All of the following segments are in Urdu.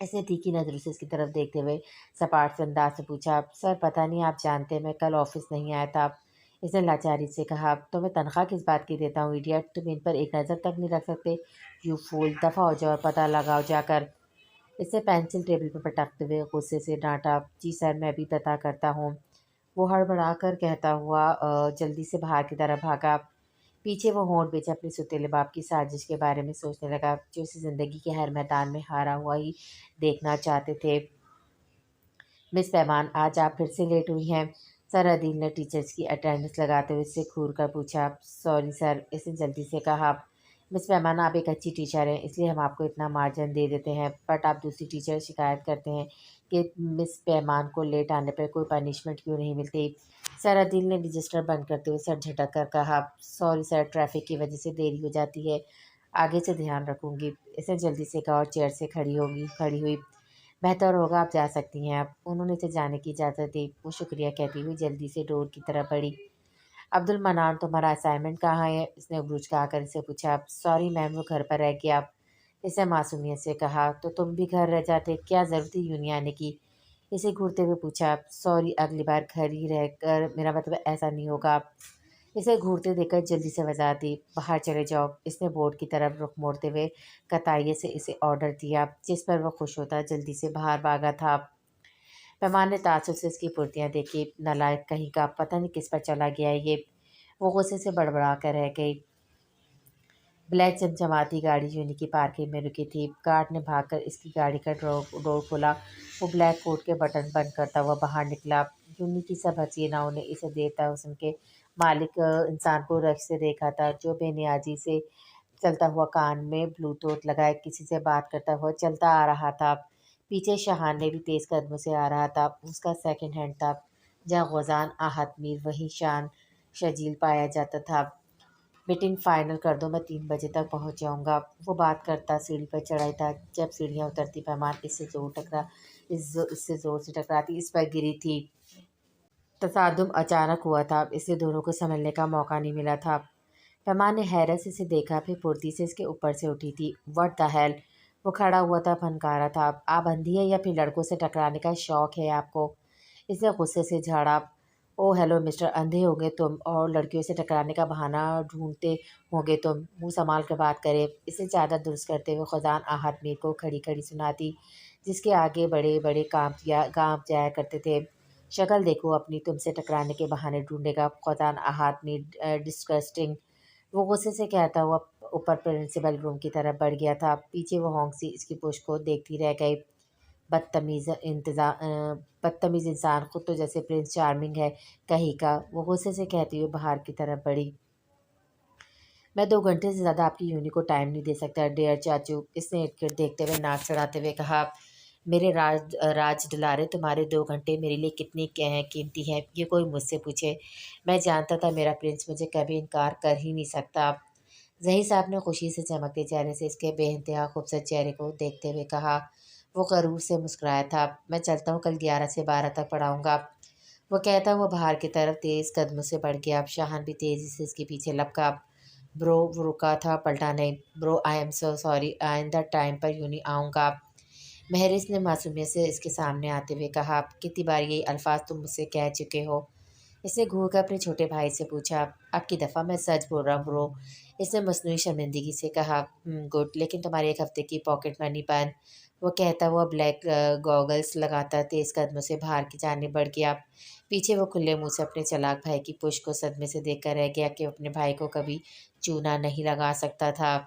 اس نے تیکھی نظروں سے اس کی طرف دیکھتے ہوئے سپاٹ سے انداز سے پوچھا، سر پتہ نہیں آپ جانتے میں کل آفس نہیں آیا تھا۔ اس نے لاچاری سے کہا، تو میں تنخواہ کس بات کی دیتا ہوں ایڈیٹ، تم ان پر ایک نظر تک نہیں رکھ سکتے؟ یو فول، دفعہ ہو جاؤ اور پتہ لگاؤ جا کر۔ اس نے پینسل ٹیبل پر پٹکتے ہوئے غصے سے ڈانٹا، جی سر میں بھی پتہ کرتا ہوں۔ وہ ہڑبڑا کر کہتا ہوا جلدی سے باہر کی طرف بھاگا۔ پیچھے وہ ہونٹ بیچ اپنے ستیلے باپ کی سازش کے بارے میں سوچنے لگا جو اسے زندگی کے ہر میدان میں ہارا ہوا ہی دیکھنا چاہتے تھے۔ مس پیمان آج آپ پھر سے لیٹ ہوئی ہیں؟ سر عدیل نے ٹیچرز کی اٹینڈنس لگاتے ہوئے اس سے گھور کر پوچھا۔ سوری سر، اس نے جلدی سے کہا۔ مس پیمان آپ ایک اچھی ٹیچر ہیں اس لیے ہم آپ کو اتنا مارجن دے دیتے ہیں، بٹ آپ دوسری ٹیچر شکایت کرتے ہیں کہ مس پیمان کو لیٹ آنے پر کوئی پنشمنٹ کیوں نہیں ملتی؟ سر عدیل نے رجسٹر بند کرتے ہوئے سر جھٹک کر کہا، سوری سر ٹریفک کی وجہ سے دیری ہو جاتی ہے، آگے سے دھیان رکھوں گی۔ اس نے جلدی سے کہا اور چیئر سے کھڑی ہوئی۔ بہتر ہوگا آپ جا سکتی ہیں اب۔ انہوں نے اسے جانے کی اجازت دی۔ وہ شکریہ کہتی ہوئی جلدی سے ڈور کی طرف بڑھی۔ عبد المنان تمہارا اسائنمنٹ کہاں ہے؟ اس نے عروج کہا کر اسے پوچھا۔ سوری میم وہ گھر پر رہ گیا۔ اس نے معصومیت سے کہا، تو تم بھی گھر رہ جاتے، کیا ضرورت تھی یونی آنے کی؟ اسے گھورتے ہوئے پوچھا۔ سوری اگلی بار گھر ہی رہ کر، میرا مطلب ایسا نہیں ہوگا۔ اسے گھورتے دیکھ کر جلدی سے وضاحت دی، باہر چلے جاؤ۔ اس نے بورڈ کی طرف رخ موڑتے ہوئے قطعیت سے اسے آرڈر دیا، جس پر وہ خوش ہوتا جلدی سے باہر بھاگا تھا۔ پیمان نے تعصب سے اس کی پھرتیاں دیکھی، نالائق کہیں کا، پتہ نہیں کس پر چلا گیا ہے یہ۔ وہ غصے سے بڑبڑا کر رہ گئی۔ بلیک چمچماتی گاڑی یونی کی پارکنگ میں رکی تھی۔ گارڈ نے بھاگ کر اس کی گاڑی کا ڈور کھولا۔ وہ بلیک کوٹ کے بٹن بند کرتا ہوا باہر نکلا۔ یونی کی سب حسیناؤں نے اسے دیوتا حسن کے مالک انسان کو رشک سے دیکھا تھا جو بے نیازی سے چلتا ہوا کان میں بلوٹوتھ لگائے کسی سے بات کرتا ہوا چلتا آ رہا تھا۔ پیچھے شاہان نے بھی تیز قدموں سے آ رہا تھا۔ اس کا سیکنڈ ہینڈ تھا۔ جہاں غوزان آہت میر وہیں شان شجیل پایا جاتا تھا۔ میٹنگ فائنل کر دو، میں 3 بجے تک پہنچ جاؤں گا۔ وہ بات کرتا سیڑھی پر چڑھائی تھا۔ جب سیڑھیاں اترتی پیمان اس سے زور سے ٹکراتی اس پر گری تھی۔ تصادم اچانک ہوا تھا، اس سے دونوں کو سنبھلنے کا موقع نہیں ملا تھا۔ پیمان نے حیرت سے اسے دیکھا، پھر پھرتی سے اس کے اوپر سے اٹھی تھی۔ What the hell! وہ کھڑا ہوا تھا، پھنکارا تھا۔ آپ اندھی ہے یا پھر لڑکوں سے ٹکرانے کا شوق ہے آپ کو؟ اس نے غصے سے جھاڑا۔ او ہیلو مسٹر، اندھے ہوں گے تم اور لڑکیوں سے ٹکرانے کا بہانہ ڈھونڈتے ہوں گے تم، منہ سنبھال کر بات کرے۔ اسے چادر درست کرتے ہوئے خزان آہت میر کو کھڑی کھڑی سناتی، جس کے آگے بڑے بڑے کانپ جایا کرتے تھے۔ شکل دیکھو اپنی، تم سے ٹکرانے کے بہانے ڈھونڈے گا خزان آہت میر، ڈسگسٹنگ! وہ غصے سے کہتا ہوا اوپر پرنسپل روم کی طرف بڑھ گیا تھا۔ پیچھے وہ ہونکسی اس کی پشت کو دیکھتی رہ گئی۔ بدتمیز انسان، خود تو جیسے پرنس چارمنگ ہے کہیں کا، وہ غصے سے کہتی ہوئے باہر کی طرف بڑھی۔ میں 2 گھنٹے سے زیادہ آپ کی یونی کو ٹائم نہیں دے سکتا ڈیئر چاچو، اس نے ارد گرد دیکھتے ہوئے ناک چڑھاتے ہوئے کہا۔ میرے راج دلارے، تمہارے 2 گھنٹے میرے لیے کتنی قیمتی ہیں یہ کوئی مجھ سے پوچھے؟ میں جانتا تھا میرا پرنس مجھے کبھی انکار کر ہی نہیں سکتا۔ ظہیر صاحب نے خوشی سے چمکتے چہرے سے اس کے بے انتہا خوبصورت چہرے کو دیکھتے ہوئے کہا۔ وہ غرور سے مسکرایا تھا۔ میں چلتا ہوں، کل 11 سے 12 تک پڑھاؤں گا۔ وہ کہتا ہوا باہر کی طرف تیز قدموں سے بڑھ گیا۔ شاہان بھی تیزی سے اس کے پیچھے لپکا۔ برو، وہ رکا تھا، پلٹا نہیں۔ برو آئی ایم سو سوری، آئندہ ٹائم پر یوں نہیں آؤں گا۔ مہرس نے معصومیت سے اس کے سامنے آتے ہوئے کہا، کتنی بار یہی الفاظ تم مجھ سے کہہ چکے ہو؟ اس نے گھور کر اپنے چھوٹے بھائی سے پوچھا۔ اب کی دفعہ میں سچ بول رہا ہوں برو، اس نے مصنوعی شرمندگی سے کہا۔ گڈ، لیکن تمہاری 1 ہفتے کی پاکٹ منی بند۔ وہ کہتا ہوا بلیک گوگلز لگاتا تیز قدموں سے باہر کی جانب بڑھ گیا۔ پیچھے وہ کھلے منہ سے اپنے چالاک بھائی کی پشت کو صدمے سے دیکھ کر رہ گیا کہ وہ اپنے بھائی کو کبھی چونا نہیں لگا سکتا تھا۔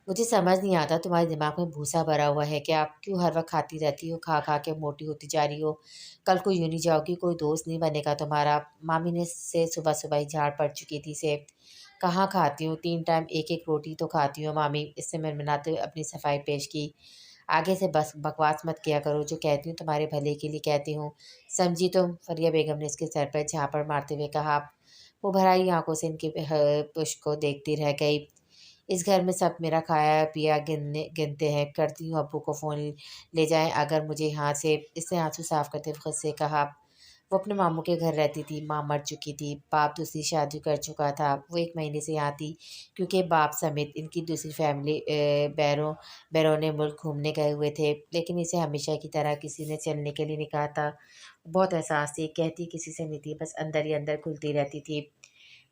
مجھے سمجھ نہیں آتا تمہارے دماغ میں بھوسا بھرا ہوا ہے کیا؟ کیوں ہر وقت کھاتی رہتی ہو، کھا کھا کے موٹی ہوتی جا رہی ہو؟ کل کو یونی جاؤ گی، کوئی دوست نہیں بنے گا تمہارا۔ مامی نے سے صبح صبح ہی جھاڑ پڑ چکی تھی سے۔ کہاں کھاتی ہوں، 3 ٹائم 1 روٹی تو کھاتی ہوں مامی، اس نے منمناتے ہوئے اپنی صفائی پیش کی۔ آگے سے بس بکواس مت کیا کرو، جو کہتی ہوں تمہارے بھلے کے لیے کہتی ہوں، سمجھی تم؟ فریہ بیگم نے اس کے سر پر جھاپڑ مارتے ہوئے کہا۔ وہ بھرائی آنکھوں سے ان کی پشت کو دیکھتی رہ گئی۔ اس گھر میں سب میرا کھایا پیا گنتے ہیں، کرتی ہوں ابو کو فون لے جائیں اگر مجھے یہاں سے، اس نے آنسو صاف کرتے ہوئے خود سے کہا۔ وہ اپنے ماموں کے گھر رہتی تھی، ماں مر چکی تھی، باپ دوسری شادی کر چکا تھا، وہ 1 مہینے سے یہاں تھی کیونکہ باپ سمیت ان کی دوسری فیملی بیرون ملک گھومنے گئے ہوئے تھے، لیکن اسے ہمیشہ کی طرح کسی نے چلنے کے لیے نہیں کہا تھا۔ بہت احساس تھی، کہتی کسی سے نہیں تھی، بس اندر ہی اندر کھلتی رہتی تھی۔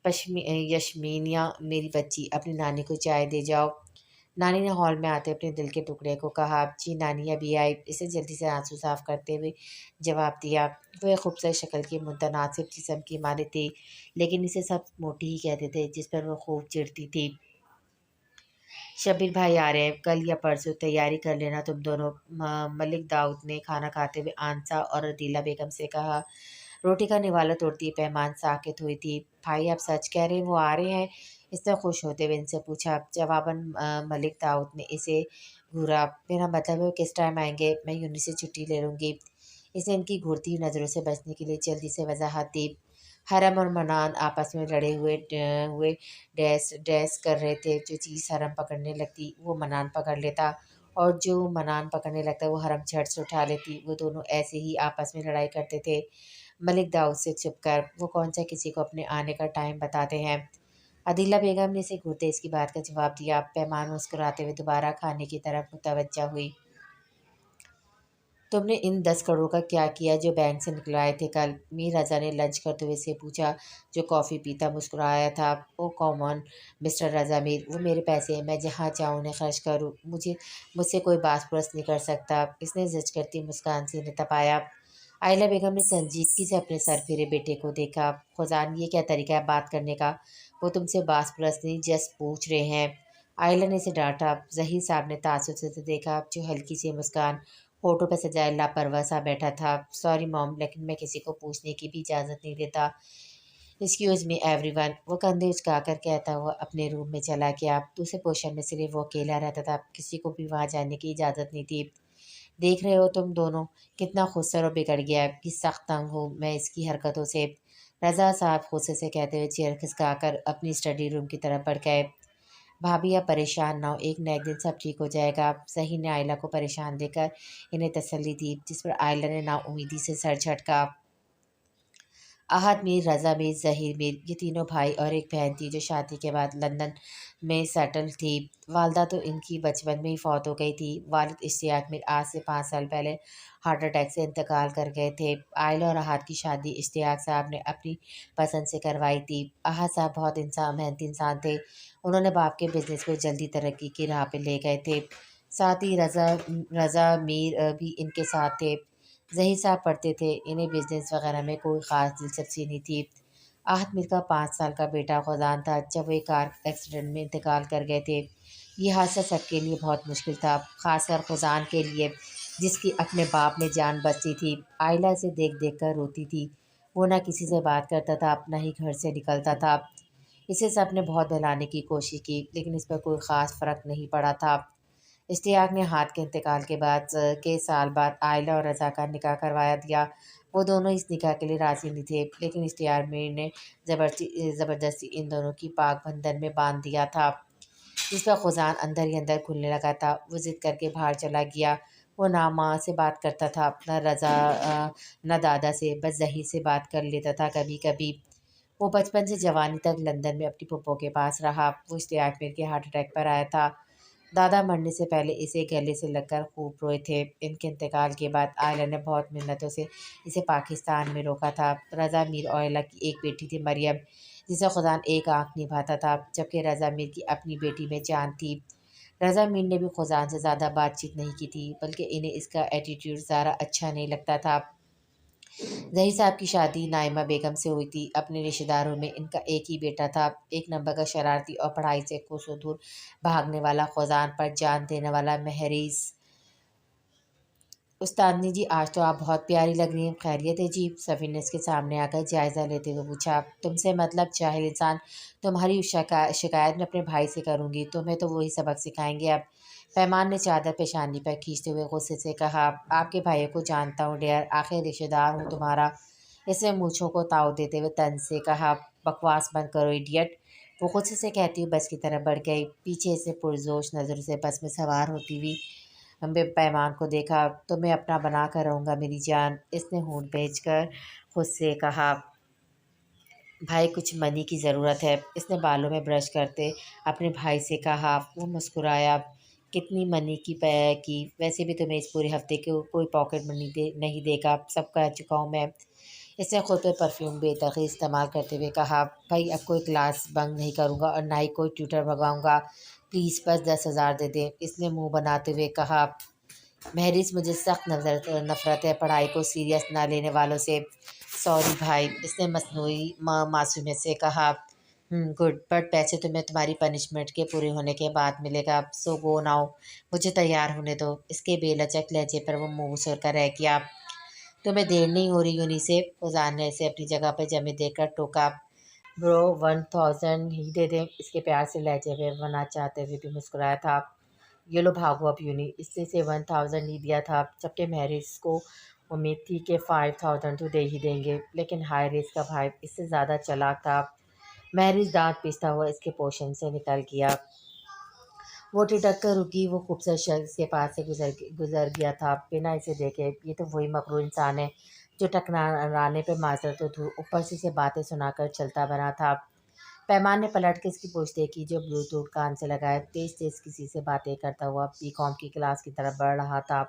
یشمینیا میری بچی، اپنی نانی کو چائے دے جاؤ۔ نانی نے ہال میں آتے اپنے دل کے ٹکڑے کو کہا، جی نانی ابھی آئی، اسے جلدی سے آنسو صاف کرتے ہوئے جواب دیا۔ وہ ایک خوبصورت شکل کی متناسب جسم کی مالک تھی، لیکن اسے سب موٹی ہی کہتے تھے، جس پر وہ خوب چڑھتی تھی۔ شبیر بھائی آ رہے ہیں، کل یا پرسوں تیاری کر لینا تم دونوں، ملک داؤد نے کھانا کھاتے ہوئے آنسا اور عدیلہ بیگم سے کہا۔ روٹی کا نوالا توڑتی پیمان ساکت ہوئی تھی۔ بھائی آپ سچ کہہ رہے ہیں وہ آ رہے ہیں؟ اس نے خوش ہوتے ہوئے ان سے پوچھا۔ جواباً ملک داؤد نے اسے گھورا۔ میرا مطلب ہے وہ کس ٹائم آئیں گے؟ میں یونی سے چھٹی لے لوں گی۔ اس نے ان کی گھورتی ہوئی نظروں سے بچنے کے لیے جلدی سے وضاحت دی۔ حرم اور منان آپس میں لڑے ہوئے ڈیس کر رہے تھے، جو چیز حرم پکڑنے لگتی وہ منان پکڑ لیتا، اور جو منان پکڑنے لگتا وہ حرم جھٹ سے اٹھا لیتی۔ وہ دونوں ایسے ہی آپس میں لڑائی کرتے تھے۔ ملک داؤد سے چھپ کر وہ کون سا کسی کو اپنے آنے کا ٹائم بتاتے ہیں؟ عدیلہ بیگم نے اسے گھورتے اس کی بات کا جواب دیا۔ پیمان مسکراتے ہوئے دوبارہ کھانے کی طرف متوجہ ہوئی۔ تم نے ان 10 کروڑ کا کیا کیا جو بینک سے نکلوائے تھے کل؟ میر رضا نے لنچ کرتے ہوئے سے پوچھا، جو کافی پیتا مسکرایا تھا۔ او کام آن مسٹر رضا میر، وہ میرے پیسے ہیں، میں جہاں چاہوں انہیں خرچ کروں، مجھ سے کوئی باس پرس نہیں کر سکتا۔ اس نے زج کرتی مسکان سے انہیں تپایا۔ عائلہ بیگم نے سنجیدگی سے اپنے سر پھرے بیٹے کو دیکھا۔ خزان یہ کیا طریقہ ہے بات کرنے کا؟ وہ تم سے باس پرست نہیں جسٹ پوچھ رہے ہیں۔ عائلہ نے اسے ڈانٹا۔ ظہیر صاحب نے تعصب سے دیکھا، جو ہلکی سی مسکان ہونٹوں پہ سجائے لاپرواہ سا بیٹھا تھا۔ سوری موم، لیکن میں کسی کو پوچھنے کی بھی اجازت نہیں دیتا۔ ایکسکیوز می ایوری ون، وہ کندھے اچکا کر کہتا ہوا اپنے روم میں چلا گیا۔ دوسرے پورشن میں صرف وہ اکیلا رہتا تھا، کسی کو بھی وہاں جانے کی اجازت نہیں تھی۔ دیکھ رہے ہو تم دونوں کتنا خود سر و بگڑ گیا ہے، کہ سخت تنگ ہوں میں اس کی حرکتوں سے، رضا صاحب غصے سے کہتے ہوئے چیئر کھسکا کر اپنی اسٹڈی روم کی طرف بڑھ گئے۔ بھابھی آپ پریشان نہ ہو، ایک نہ ایک دن سب ٹھیک ہو جائے گا۔ ظہیر نے عائلہ کو پریشان دیکھ کر انہیں تسلی دی، جس پر عائلہ نے نا امیدی سے سر جھٹکا۔ احد میر، رضا میر، ظہیر میر، یہ تینوں بھائی اور ایک بہن تھی جو شادی کے بعد لندن میں سیٹل تھی۔ والدہ تو ان کی بچپن میں ہی فوت ہو گئی تھی۔ والد اشتیاق میر آج سے 5 سال پہلے ہارٹ اٹیک سے انتقال کر گئے تھے۔ عائلہ اور احد کی شادی اشتیاق صاحب نے اپنی پسند سے کروائی تھی۔ احد صاحب بہت محنتی انسان تھے، انہوں نے باپ کے بزنس کو جلدی ترقی کی راہ پہ لے گئے تھے۔ ساتھ ہی رضا میر بھی ان کے ساتھ تھے۔ ظہیر صاحب پڑھتے تھے، انہیں بزنس وغیرہ میں کوئی خاص دلچسپی نہیں تھی۔ احد میر کا 5 سال کا بیٹا خزان تھا جب وہ ایک کار ایکسیڈنٹ میں انتقال کر گئے تھے۔ یہ حادثہ سب کے لیے بہت مشکل تھا، خاص کر خزان کے لیے جس کی اپنے باپ میں جان بچتی تھی۔ عائلہ اسے دیکھ دیکھ کر روتی تھی، وہ نہ کسی سے بات کرتا تھا، نہ ہی گھر سے نکلتا تھا۔ اسے سب نے بہت بہلانے کی کوشش کی، لیکن اس پر کوئی خاص فرق نہیں پڑا تھا۔ اشتیاق نے احد کے انتقال کے سال بعد عائلہ اور رضا کا نکاح کروایا دیا۔ وہ دونوں اس نکاح کے لیے راضی نہیں تھے، لیکن اشتیاق میر نے زبردستی ان دونوں کی پاک بندھن میں باندھ دیا تھا، جس پر خزان اندر ہی اندر کھلنے لگا تھا۔ وہ ضد کر کے باہر چلا گیا۔ وہ نہ ماں سے بات کرتا تھا، نہ دادا سے، بس ظہیر سے بات کر لیتا تھا کبھی کبھی۔ وہ بچپن سے جوانی تک لندن میں اپنی پھپھو کے پاس رہا۔ وہ اشتیاق میر کے ہارٹ اٹیک پر آیا تھا، دادا مرنے سے پہلے اسے گلے سے لگ کر خوب روئے تھے۔ ان کے انتقال کے بعد عائلہ نے بہت منتوں سے اسے پاکستان میں روکا تھا۔ رضا میر اور عائلہ کی ایک بیٹی تھی مریم، جسے خزان ایک آنکھ نبھاتا تھا، جبکہ رضا میر کی اپنی بیٹی میں جان تھی۔ رضا میر نے بھی خزان سے زیادہ بات چیت نہیں کی تھی، بلکہ انہیں اس کا ایٹیٹیوڈ ذرا اچھا نہیں لگتا تھا۔ ظہیر صاحب کی شادی نائمہ بیگم سے ہوئی تھی۔ اپنے رشتہ داروں میں ان کا ایک ہی بیٹا تھا، 1 نمبر کا شرارتی اور پڑھائی سے کوسوں دور بھاگنے والا، خزان پر جان دینے والا مہریز۔ استادنی جی، آج تو آپ بہت پیاری لگ رہی ہیں، خیریت ہے جی؟ سفیر نے اس کے سامنے آ کر جائزہ لیتے ہوئے پوچھا۔ تم سے مطلب جاہل انسان، تمہاری شکایت میں اپنے بھائی سے کروں گی، تمہیں تو وہی سبق سکھائیں گے اب۔ پیمان نے چادر پیشانی پر کھینچتے ہوئے غصے سے کہا۔ آپ کے بھائیوں کو جانتا ہوں ڈیئر، آخر رشتہ دار ہوں تمہارا۔ اس نے مونچھوں کو تاؤ دیتے ہوئے طنز سے کہا۔ بکواس بند کرو ایڈیٹ، وہ غصے سے کہتی ہوئی بس کی طرف بڑھ گئی۔ پیچھے سے پرجوش نظروں سے بس میں سوار ہوتی ہوئی پیمان کو دیکھا۔ تمہیں اپنا بنا کر رہوں گا میری جان، اس نے ہونٹ بھیج کر خود سے کہا بھائی کچھ منی کی ضرورت ہے۔ اس نے بالوں میں برش کرتے اپنے بھائی سے کہا۔ وہ مسکرایا۔ کتنی منی کی ویسے بھی تمہیں اس پورے ہفتے کے کوئی پاکٹ منی نہیں دے گا، سب کہہ چکا ہوں میں۔ اس نے خود پہ پرفیوم بے دخل استعمال کرتے ہوئے کہا بھائی اب کوئی کلاس بنک نہیں کروں گا اور نہ ہی کوئی ٹیوٹر بھگواؤں گا، پلیز بس 10,000 دے دیں۔ اس نے منہ بناتے ہوئے کہا مہرس مجھے سخت نفرت ہے پڑھائی کو سیریس نہ لینے والوں سے۔ سوری بھائی، اس نے مصنوعی معصومیت سے کہا گڈ، بٹ پیسے تمہیں تمہاری پنشمنٹ کے پورے ہونے کے بعد ملے گا، سو گو ناؤ، مجھے تیار ہونے دو۔ اس کے بے لچک لہجے پر وہ منہ سر کر رہ گیا۔ تمہیں دیر نہیں ہو رہی یونی سے؟ فضان نے اسے اپنی جگہ پہ جمے دے کر ٹوکا۔ برو 1,000 ہی دے دیں، اس کے پیار سے لہجے میں ورنہ چاہتے ہوئے بھی مسکرایا تھا۔ یہ لو بھاگو اب یونی۔ اس نے اسے 1,000 ہی دیا تھا، جبکہ مہرس کو امید تھی کہ 5,000 تو دے ہی دیں گے، لیکن ہائی ریس کا بھائی اس سے زیادہ چالاک تھا۔ مہرس دانت پیستا ہوا اس کے پوشن سے نکل گیا۔ وہ ٹھٹک کر رکی۔ وہ خوبصورت شخص کے پاس سے گزر گیا تھا بنا اسے دیکھے۔ یہ تو وہی مغرور انسان ہے جو ٹکرانے پہ معذرت و اوپر سے اسے باتیں سنا کر چلتا بنا تھا۔ پیمان نے پلٹ کے اس کی پوچھ دیکھی جو بلوٹوتھ کان سے لگائے تیز تیز کسی سے باتیں کرتا ہوا بی کام کی کلاس کی طرف بڑھ رہا تھا۔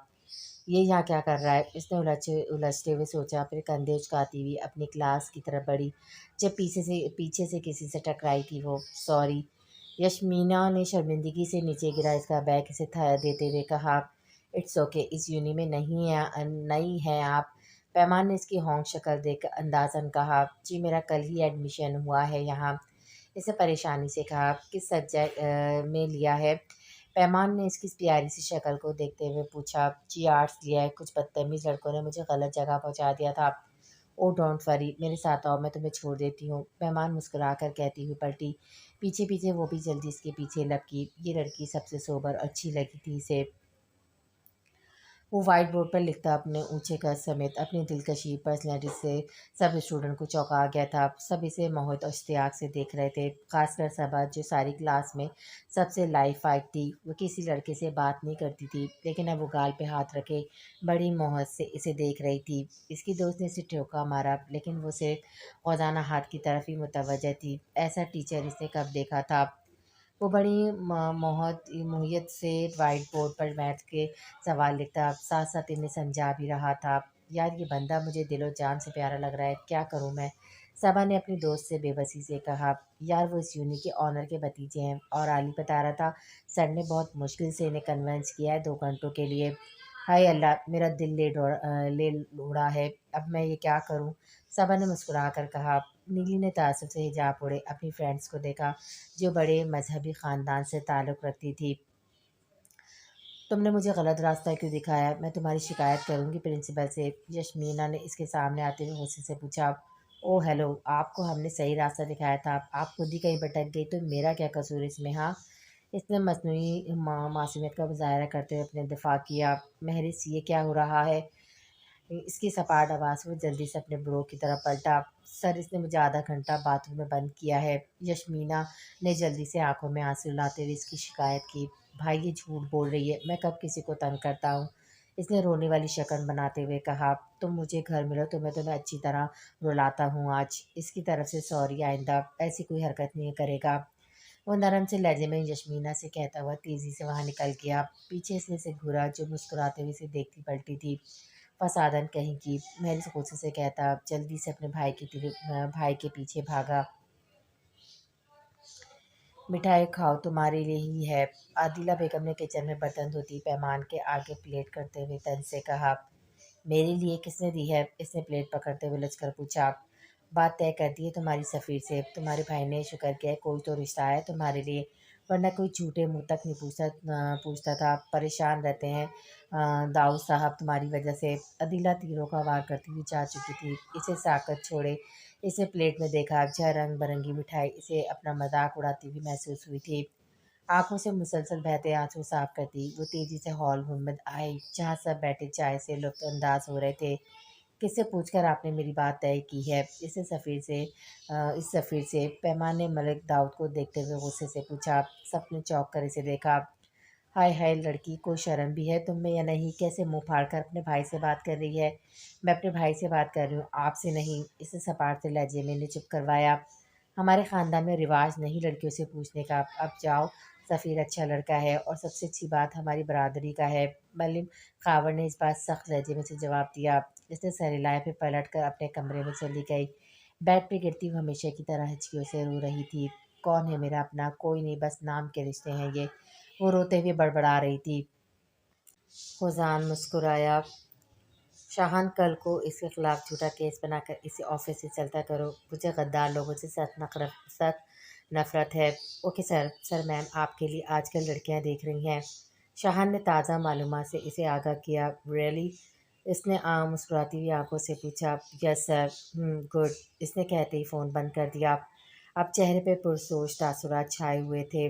یہ یہاں کیا کر رہا ہے؟ اس نے الجھتے ہوئے سوچا، پھر کندھے اچکاتی ہوئی اپنی کلاس کی طرف بڑھی جب پیچھے سے کسی سے ٹکرائی تھی وہ۔ سوری، یشمینا نے شرمندگی سے نیچے گرا اس کا بیگ اسے دیتے ہوئے کہا اٹس اوکے، اس یونی میں نہیں ہیں آپ؟ پیمان نے اس کی ہونک شکل دیکھ کر اندازاً کہا جی میرا کل ہی ایڈمیشن ہوا ہے یہاں۔ اس نے پریشانی سے کہا کس سبجیکٹ میں لیا ہے؟ پیمان نے اس کی پیاری سی شکل کو دیکھتے ہوئے پوچھا جی آرٹس لیا ہے، کچھ بدتمیز لڑکوں نے مجھے غلط جگہ پہنچا دیا تھا۔ او ڈونٹ وری، میرے ساتھ آؤ، میں تمہیں چھوڑ دیتی ہوں، پیمان مسکرا کر کہتی ہوئی پلٹی۔ پیچھے پیچھے وہ بھی جلدی اس کے پیچھے لپکی۔ یہ لڑکی سب سے سوبر اور اچھی لگی تھی اسے۔ وہ وائٹ بورڈ پر لکھتا اپنے اونچے قد سمیت اپنی دلکشی پرسنالٹی سے سب اسٹوڈنٹ کو چونکا گیا تھا۔ سب اسے محبت اور اشتیاق سے دیکھ رہے تھے، خاص کر صبا جو ساری کلاس میں سب سے لائف فائٹ تھی۔ وہ کسی لڑکے سے بات نہیں کرتی تھی، لیکن اب وہ گال پہ ہاتھ رکھے بڑی محبت سے اسے دیکھ رہی تھی۔ اس کی دوست نے اسے ٹھوکا مارا، لیکن وہ صرف خوزانہ ہاتھ کی طرف ہی متوجہ تھی۔ ایسا ٹیچر اس نے کب دیکھا تھا؟ وہ بڑی محیط سے وائٹ بورڈ پر میتھ کے سوال لکھتا، ساتھ ساتھ انہیں سمجھا بھی رہا تھا۔ یار یہ بندہ مجھے دل و جان سے پیارا لگ رہا ہے، کیا کروں میں؟ صبا نے اپنی دوست سے بے بسی سے کہا یار وہ اس یونی کے آنر کے بھتیجے ہیں، اور علی بتا رہا تھا سر نے بہت مشکل سے انہیں کنونس کیا ہے 2 گھنٹوں کے لیے۔ ہائے اللہ، میرا دل لے اڑا ہے، اب میں یہ کیا کروں؟ صبا نے مسکرا کر کہا۔ نیلی نے تعصب سے حجاب اوڑھے اپنی فرینڈس کو دیکھا جو بڑے مذہبی خاندان سے تعلق رکھتی تھی۔ تم نے مجھے غلط راستہ کیوں دکھایا؟ میں تمہاری شکایت کروں گی پرنسپل سے، یشمینا نے اس کے سامنے آتے ہوئے غصے سے پوچھا۔ او ہیلو، آپ کو ہم نے صحیح راستہ دکھایا تھا، آپ خود ہی کہیں بھٹک گئی تو میرا کیا قصور اس میں؟ ہاں، اس نے مصنوعی معصومیت کا مظاہرہ کرتے ہوئے اپنے دفاع کیا۔ مہرس یہ کیا ہو رہا ہے؟ اس کی سپاٹ آواز وہ جلدی سے اپنے برو کی طرف پلٹا۔ سر اس نے مجھے آدھا گھنٹہ باتھ روم میں بند کیا ہے، یشمینا نے جلدی سے آنکھوں میں آنسو لاتے ہوئے اس کی شکایت کی۔ بھائی یہ جھوٹ بول رہی ہے، میں کب کسی کو تنگ کرتا ہوں؟ اس نے رونے والی شکل بناتے ہوئے کہا تم مجھے گھر ملو تو میں تمہیں اچھی طرح رلاتا ہوں آج۔ اس کی طرف سے سوری، آئندہ ایسی کوئی حرکت نہیں کرے گا۔ وہ نرم سے لہجے میں یشمینا سے کہتا ہوا تیزی سے وہاں نکل گیا۔ پیچھے سے اسے گھورا جو مسکراتے ہوئے اسے دیکھتی پلٹی تھی۔ فسادن کہیں کی، مہرس غصے سے کہتا جلدی سے اپنے بھائی کے پیچھے بھاگا۔ مٹھائی کھاؤ، تمہارے لیے ہی ہے۔ عادلہ بیگم نے کچن میں برتن دھوتی پیمان کے آگے پلیٹ کرتے ہوئے طنز سے کہا میرے لیے کس نے دی ہے؟ اس نے پلیٹ پکڑتے ہوئے لچ کر پوچھا۔ بات طے کر دی ہے تمہاری سفیر سے، تمہارے بھائی نے شکر کیا ہے کوئی تو رشتہ آیا تمہارے لیے، ورنہ کوئی جھوٹے منہ تک نہیں پوچھتا تھا۔ پریشان رہتے ہیں داؤد صاحب تمہاری وجہ سے۔ عادلہ تیروں کا وار کرتی ہوئی جا چکی تھی۔ اسے ساکت چھوڑے اسے پلیٹ میں دیکھا جہاں رنگ برنگی مٹھائی اسے اپنا مذاق اڑاتی ہوئی محسوس ہوئی تھی۔ آنکھوں سے مسلسل بہتے آنسو صاف کرتی وہ تیزی سے ہال روم میں آئی جہاں سب بیٹھے چائے سے لطف انداز ہو رہے تھے۔ کس سے پوچھ کر آپ نے میری بات طے کی ہے؟ اس سفیر سے پیمان نے ملک داؤد کو دیکھتے ہوئے غصے سے پوچھا۔ سب نے چونک کر اسے دیکھا۔ ہائے ہائے لڑکی، کوئی شرم بھی ہے تم میں یا نہیں؟ کیسے منہ پھاڑ کر اپنے بھائی سے بات کر رہی ہے؟ میں اپنے بھائی سے بات کر رہی ہوں، آپ سے نہیں، اسے سپاٹ لہجے میں نے چپ کروایا۔ ہمارے خاندان میں رواج نہیں لڑکیوں سے پوچھنے کا، اب جاؤ۔ سفیر اچھا لڑکا ہے اور سب سے اچھی بات ہماری برادری کا ہے۔ ملم خاور نے اس بات سخت لہجے میں سے جواب دیا۔ اس نے سر ہلائے پھر پلٹ کر اپنے کمرے میں چلی گئی۔ بیڈ پہ گرتی ہوئی ہمیشہ کی طرح ہچکیوں سے رو رہی تھی۔ کون ہے میرا اپنا؟ کوئی نہیں، بس نام کے رشتے ہیں یہ، وہ روتے ہوئے بڑبڑا رہی تھی۔ فوزان مسکرایا۔ شاہان، کل کو اس کے خلاف جھوٹا کیس بنا کر اسے آفس سے چلتا کرو، مجھے غدار لوگوں سے سخت نفرت ہے۔ Okay sir. سر میم آپ کے لیے آج کل لڑکیاں دیکھ رہی ہیں؟ شاہان نے تازہ معلومات سے اسے آگاہ کیا۔ ریئلی؟ اس نے مسکراتی ہوئی آنکھوں سے پوچھا۔ یس سر۔ گڈ۔ اس نے کہتے ہی فون بند کر دیا۔ اب چہرے پہ پرسوچ تاثرات چھائے ہوئے تھے۔